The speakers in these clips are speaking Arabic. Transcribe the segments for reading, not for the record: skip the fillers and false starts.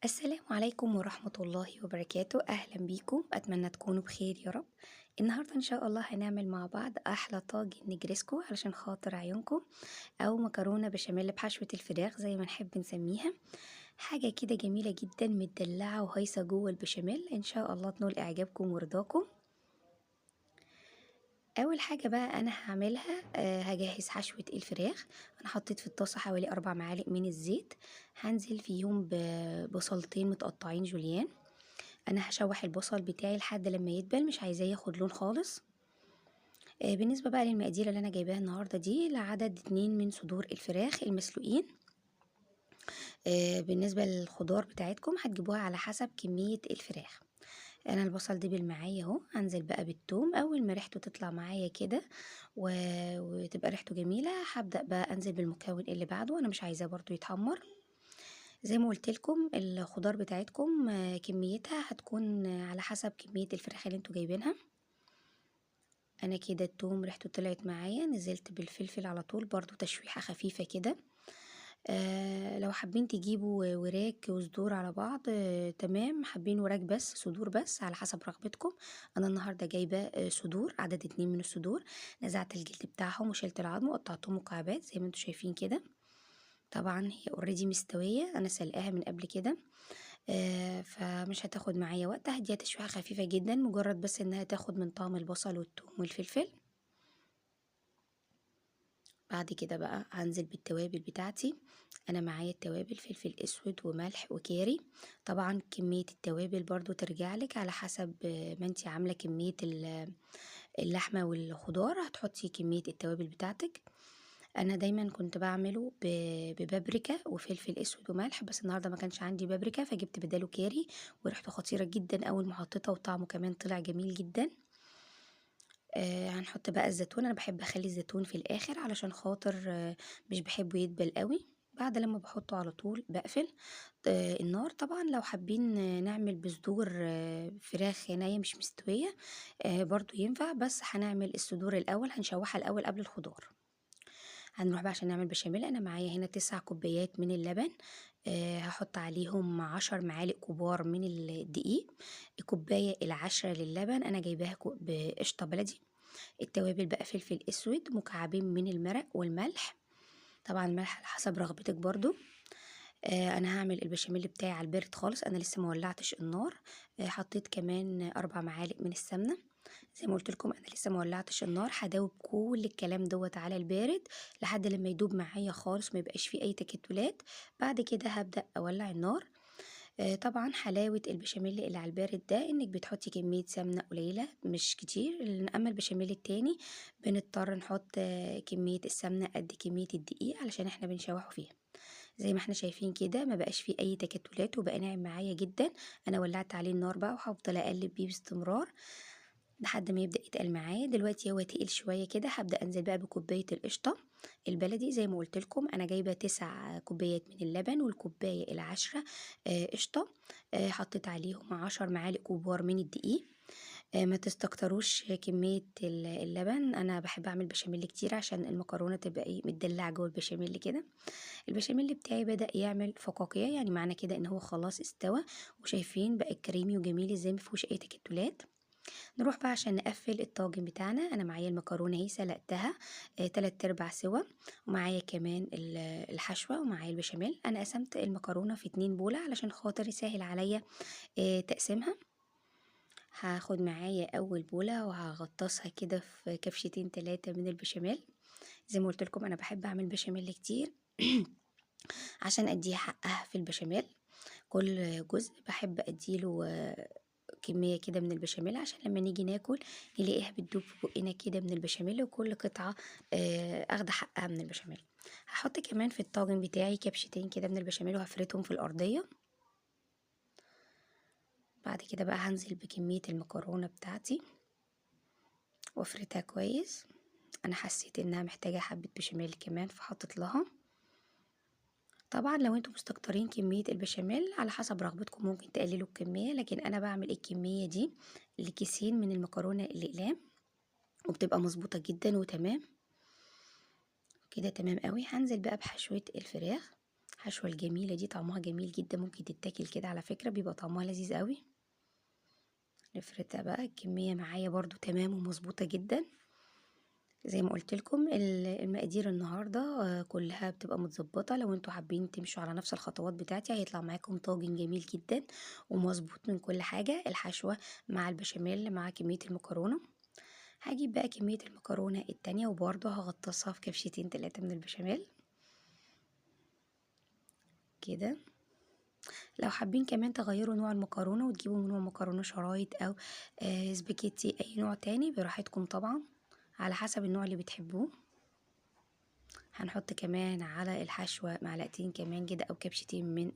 السلام عليكم ورحمة الله وبركاته، أهلا بيكم، أتمنى تكونوا بخير يا رب. النهاردة إن شاء الله هنعمل مع بعض أحلى طاجن نجرسكو علشان خاطر عيونكم، أو مكرونة بشاميل بحشوة الفراخ زي ما نحب نسميها. حاجة كده جميلة جدا مدلعة وهايصة جوه البشاميل، إن شاء الله تنول إعجابكم ورضاكم. اول حاجه بقى انا هعملها هجهز حشوه الفراخ. انا حطيت في الطاسه حوالي 4 معالق من الزيت، هنزل فيهم ببصلتين متقطعين جوليان. انا هشوح البصل بتاعي لحد لما يدبل، مش عايزاه ياخد لون خالص. بالنسبه بقى للمقادير اللي انا جايباها النهارده دي، لعدد 2 من صدور الفراخ المسلوقين. بالنسبه للخضار بتاعتكم هتجيبوها على حسب كميه الفراخ. انا البصل دبل معايا اهو، هنزل بقى بالثوم اول ما ريحته تطلع معايا كده وتبقى ريحته جميله، هبدا بقى انزل بالمكون اللي بعده. انا مش عايزاه برضو يتحمر. زي ما قلت لكم الخضار بتاعتكم كميتها هتكون على حسب كميه الفراخ اللي انتوا جايبينها. انا كده الثوم ريحته طلعت معايا، نزلت بالفلفل على طول برضو تشويحه خفيفه كده. لو حابين تجيبوا وراك وصدور على بعض تمام، حابين وراك بس صدور بس على حسب رغبتكم. انا النهارده جايبه صدور، عدد 2 من الصدور. نزعت الجلد بتاعهم وشلت العظم وقطعتهم مكعبات زي ما انتم شايفين كده. طبعا هي اوريدي مستويه، انا سلقاها من قبل كده. فمش هتاخد معايا وقت، هديها تشويحه خفيفه جدا، مجرد بس انها تاخد من طعم البصل والثوم والفلفل. بعد كده بقى هنزل بالتوابل بتاعتي. انا معايا التوابل فلفل اسود وملح وكاري. طبعا كمية التوابل برضو ترجعلك على حسب ما انتي عاملة كمية اللحمة والخضار، هتحطي كمية التوابل بتاعتك. انا دايما كنت بعمله ببابريكا وفلفل اسود وملح، بس النهارده ما كانش عندي بابريكا فجبت بداله كاري، وريحته خطيرة جدا اول ما حطيتها، وطعمه كمان طلع جميل جدا. هنحط بقى الزيتون، انا بحب اخلي الزيتون في الاخر علشان خاطر مش بحبه يدبل قوي. بعد لما بحطه على طول بقفل النار. طبعا لو حابين نعمل بصدور فراخ نية مش مستوية برضو ينفع، بس هنعمل الصدور الاول، هنشوحها الاول قبل الخضار. هنروح بقى عشان نعمل بشاميل. انا معايا هنا 9 كوبايات من اللبن، هحط عليهم 10 معالق كبار من الدقيق. الكوباية العشرة للبن انا جايباها بقشطة بلدي. التوابل بقى فلفل اسود، مكعبين من المرق والملح. طبعا الملح على حسب رغبتك برضو. انا هعمل البشاميل بتاعي على البارد خالص، انا لسه ما ولعتش النار. حطيت كمان 4 معالق من السمنه. زي ما قلت لكم انا لسه ما ولعتش النار، هدوب كل الكلام دوت على البارد لحد لما يدوب معايا خالص، ما يبقاش فيه اي تكتلات. بعد كده هبدا اولع النار. طبعا حلاوة البشاميل اللي على البارد ده انك بتحطي كمية سمنة قليلة مش كتير، اما البشاميل التاني بنضطر نحط كمية السمنة قد كمية الدقيق علشان احنا بنشوحه فيها. زي ما احنا شايفين كده ما بقاش فيه اي تكتلات وبقى ناعم معايا جدا. انا ولعت عليه النار بقى وهفضل اقلب بيه باستمرار لحد ما يبدأ يتقل معايا. دلوقتي هو تقل شوية كده، هبدأ انزل بقى بكوباية القشطة البلدي. زي ما قلت لكم انا جايبة 9 كوبايات من اللبن والكوباية العشرة قشطة. حطيت عليهم 10 معالق كبار من الدقيق. ما تستكتروش كمية اللبن، انا بحب اعمل بشاميل كتير عشان المكرونة تبقى ايه متدلعة جوه البشاميل كده. البشاميل بتاعي بدأ يعمل فقاقيع، يعني معنى كده ان هو خلاص استوى، وشايفين بقى كريمي وجميل ازاي مفيهوش اي تكتلات. نروح بقى عشان نقفل الطاجن بتاعنا. انا معايا المكرونه اهي سلقتها 3/4 سوا، ومعايا كمان الحشوه، ومعايا البشاميل. انا قسمت المكرونه في 2 بوله علشان خاطر يسهل عليا تقسيمها. هاخد معايا اول بوله وهغطسها كده في كبشتين 3 من البشاميل. زي ما قلت لكم انا بحب اعمل بشاميل كتير عشان اديه حقها في البشاميل. كل جزء بحب اديله كمية كده من البشاميل عشان لما نيجي ناكل نلاقيها بتدوب في بقنا كده من البشاميل، وكل قطعة اخده حقها من البشاميل. هحط كمان في الطاجن بتاعي كبشتين كده من البشاميل وهفردهم في الأرضية. بعد كده بقى هنزل بكمية المكرونة بتاعتي وافردها كويس. انا حسيت انها محتاجة حبة بشاميل كمان فحطت لها. طبعا لو انتم مستكترين كمية البشاميل على حسب رغبتكم ممكن تقللوا الكمية، لكن انا بعمل الكمية دي لكيسين من المكرونة الأقلام، وبتبقى مظبوطة جدا وتمام كده تمام قوي. هنزل بقى بحشوة الفراخ، الحشوة الجميلة دي طعمها جميل جدًا، ممكن تتاكل كده على فكرة، بيبقى طعمها لذيذ أوي. نفردها بقى، الكمية معايا برضه تمام ومضبوطة جدًا. زي ما قُلت لكم المقادير النهارده كلّها بتبقى متضبّطة، لو أنتم حابين تمشوا على نفس الخطوات بتاعتي هيطلع معاكم طاجن جميل جدًا ومضبوط من كل حاجة، الحشوة مع البشاميل مع كمية المكرونة. هاجيب بقى كمية المكرونة التانية وبرضه هاغطّسها في كبشتين 3 من البشاميل كده. لو حابين كمان تغيّروا نوع المكرونة وتجيبوا نوع مكرونة شرايط أو سباجيتي أي نوع تاني براحتكم طبعًا، على حسب النوع اللي بتحبوه. هنحط كمان على الحشوة معلقتين كمان كده أو كبشتين من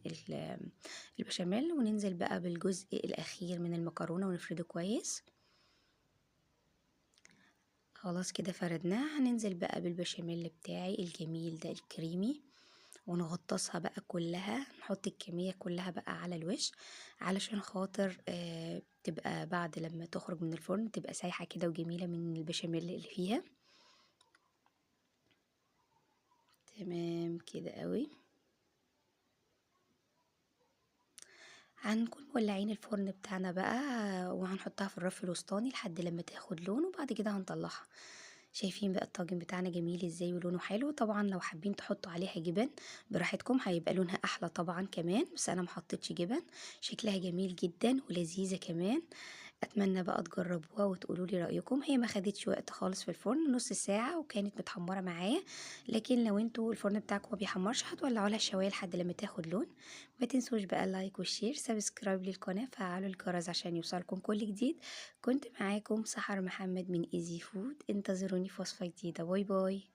البشاميل، وننزل بقى بالجزء الأخير من المكرونة ونفرده كويس. خلاص كده فردناه، هننزل بقى بالبشاميل بتاعي الجميل ده الكريمي ونغطسها بقى كلها، نحط الكمية كلها بقى على الوش علشان خاطر تبقى بعد لما تخرج من الفرن تبقى سايحة كده وجميلة من البشاميل اللي فيها. تمام كده قوي. هنكون مولعين الفرن بتاعنا بقى وهنحطها في الرف الوسطاني لحد لما تاخد لون وبعد كده هنطلعها. شايفين بقى الطاجن بتاعنا جميل ازاي ولونه حلو. طبعا لو حابين تحطوا عليها جبن براحتكم هيبقى لونها احلى طبعا كمان، بس انا محطتش جبن. شكلها جميل جدا ولذيذة كمان. اتمنى بقى تجربوها وتقولوا لي رايكم. هي ما خدتش وقت خالص في الفرن، نص ساعه وكانت متحمره معايا. لكن لو انتوا الفرن بتاعكم ما بيحمرش هتولعوا لها الشوايه لحد لما تاخد لون. ما تنسوش بقى اللايك والشير، سبسكرايب للقناه، فعلوا الجرس عشان يوصلكم كل جديد. كنت معاكم سحر محمد من ايزي فود، انتظروني في وصفه جديده. باي باي.